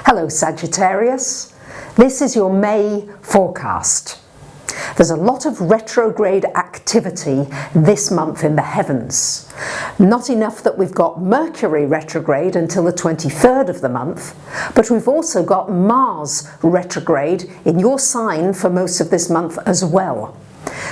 Hello Sagittarius, this is your May forecast. There's a lot of retrograde activity this month in the heavens. Not enough that we've got Mercury retrograde until the 23rd of the month, but we've also got Mars retrograde in your sign for most of this month as well.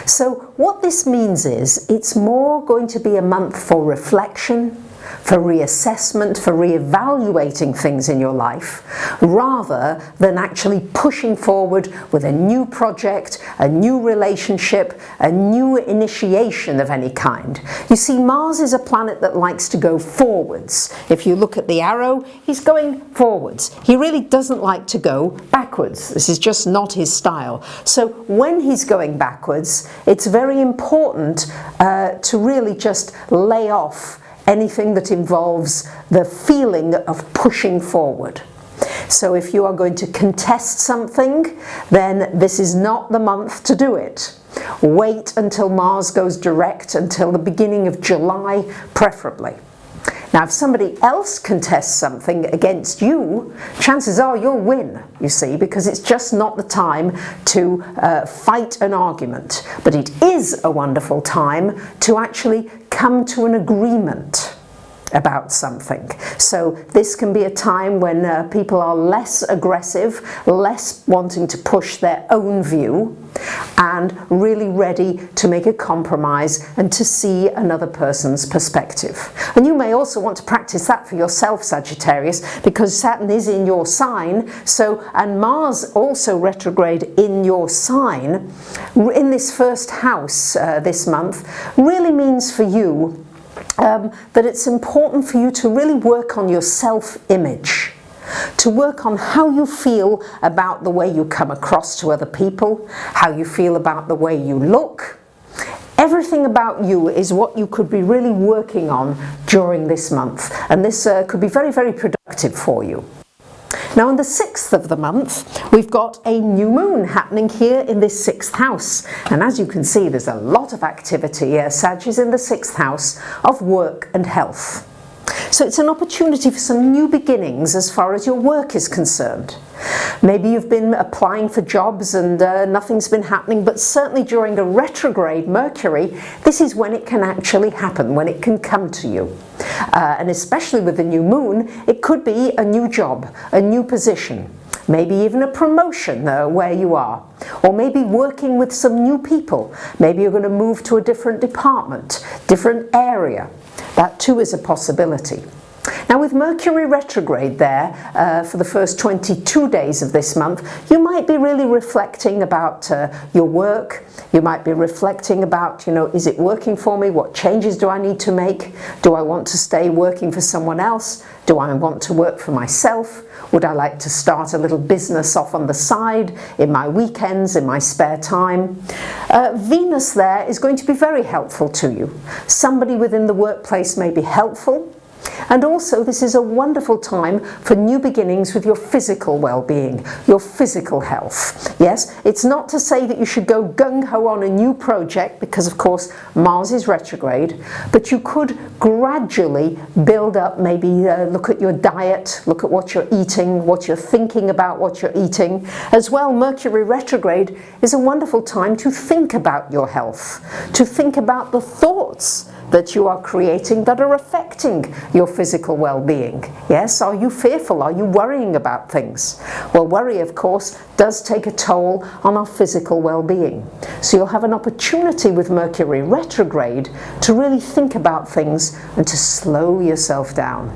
So what this means is it's more going to be a month for reflection, for reassessment, for reevaluating things in your life, rather than actually pushing forward with a new project, a new relationship, a new initiation of any kind. You see, Mars is a planet that likes to go forwards. If you look at the arrow, he's going forwards. He really doesn't like to go backwards. This is just not his style. So when he's going backwards, it's very important to really just lay off anything that involves the feeling of pushing forward. So if you are going to contest something, then this is not the month to do it. Wait until Mars goes direct, until the beginning of July, preferably. Now, if somebody else contests something against you, chances are you'll win, you see, because it's just not the time to fight an argument. But it is a wonderful time to actually come to an agreement about something. So this can be a time when people are less aggressive, less wanting to push their own view, and really ready to make a compromise and to see another person's perspective. And you may also want to practice that for yourself, Sagittarius, because Saturn is in your sign, and Mars also retrograde in your sign in this first house this month really means for you that it's important for you to really work on your self-image, to work on how you feel about the way you come across to other people, how you feel about the way you look. Everything about you is what you could be really working on during this month, and this could be very, very productive for you. Now on the 6th of the month, we've got a new moon happening here in this 6th house. And as you can see, there's a lot of activity. Sag is in the 6th house of work and health. So it's an opportunity for some new beginnings as far as your work is concerned. Maybe you've been applying for jobs and nothing's been happening, but certainly during a retrograde Mercury, this is when it can actually happen, when it can come to you. And especially with the new moon, it could be a new job, a new position, maybe even a promotion where you are, or maybe working with some new people. Maybe you're going to move to a different department, different area. That too is a possibility. Now with Mercury retrograde there for the first 22 days of this month, you might be really reflecting about your work. You might be reflecting about, is it working for me? What changes do I need to make? Do I want to stay working for someone else? Do I want to work for myself? Would I like to start a little business off on the side, in my weekends, in my spare time? Venus there is going to be very helpful to you. Somebody within the workplace may be helpful. And also this is a wonderful time for new beginnings with your physical well-being, your physical health. Yes, it's not to say that you should go gung-ho on a new project because of course Mars is retrograde, but you could gradually build up, maybe look at your diet, look at what you're eating, what you're thinking about what you're eating. As well, Mercury retrograde is a wonderful time to think about your health, to think about the thoughts that you are creating that are affecting your physical well-being. Yes, are you fearful? Are you worrying about things? Well, worry, of course, does take a toll on our physical well-being. So you'll have an opportunity with Mercury retrograde to really think about things and to slow yourself down.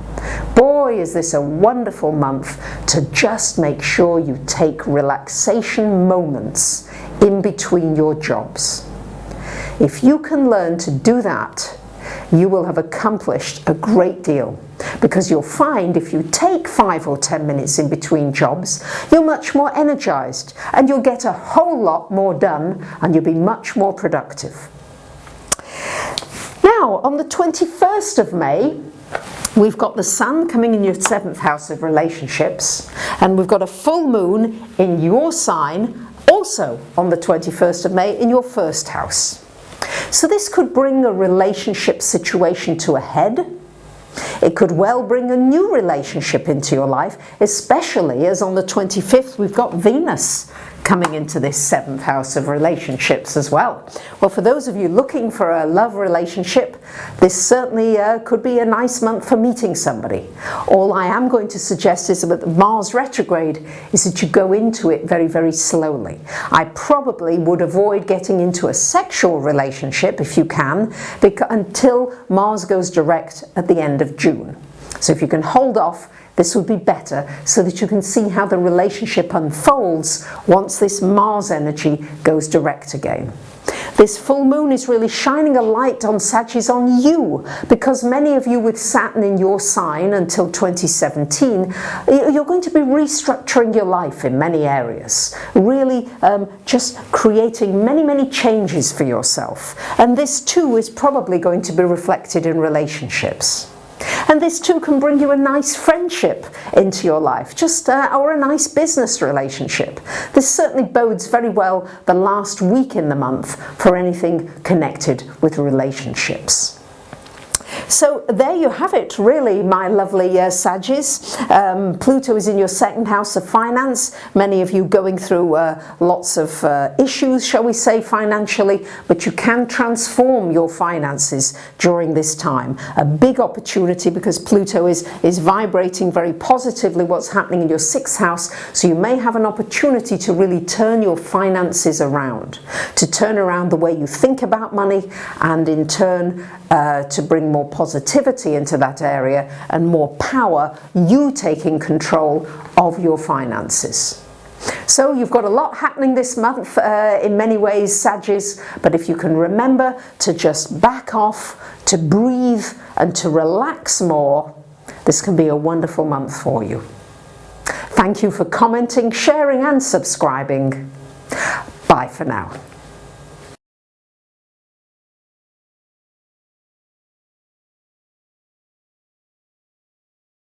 Boy, is this a wonderful month to just make sure you take relaxation moments in between your jobs. If you can learn to do that, you will have accomplished a great deal, because you'll find if you take 5 or 10 minutes in between jobs, you're much more energized and you'll get a whole lot more done and you'll be much more productive. Now, on the 21st of May, we've got the Sun coming in your 7th house of relationships, and we've got a full moon in your sign also on the 21st of May in your 1st house. So this could bring a relationship situation to a head. It could well bring a new relationship into your life, especially as on the 25th we've got Venus coming into this 7th house of relationships as well. Well, for those of you looking for a love relationship, this certainly could be a nice month for meeting somebody. All I am going to suggest is that the Mars retrograde is that you go into it very, very slowly. I probably would avoid getting into a sexual relationship if you can, until Mars goes direct at the end of June. So if you can hold off, this would be better, so that you can see how the relationship unfolds once this Mars energy goes direct again. This full moon is really shining a light on Sagittarius, on you, because many of you with Saturn in your sign until 2017, you're going to be restructuring your life in many areas, really just creating many, many changes for yourself. And this too is probably going to be reflected in relationships. And this too can bring you a nice friendship into your life, or a nice business relationship. This certainly bodes very well the last week in the month for anything connected with relationships. So there you have it, really, my lovely Sagittarius. Pluto is in your 2nd house of finance. Many of you going through lots of issues, shall we say, financially, but you can transform your finances during this time. A big opportunity, because Pluto is vibrating very positively what's happening in your 6th house, so you may have an opportunity to really turn your finances around, to turn around the way you think about money, and in turn to bring more positivity into that area and more power, you taking control of your finances. So you've got a lot happening this month in many ways, Sagittarius, but if you can remember to just back off, to breathe and to relax more, this can be a wonderful month for you. Thank you for commenting, sharing and subscribing. Bye for now.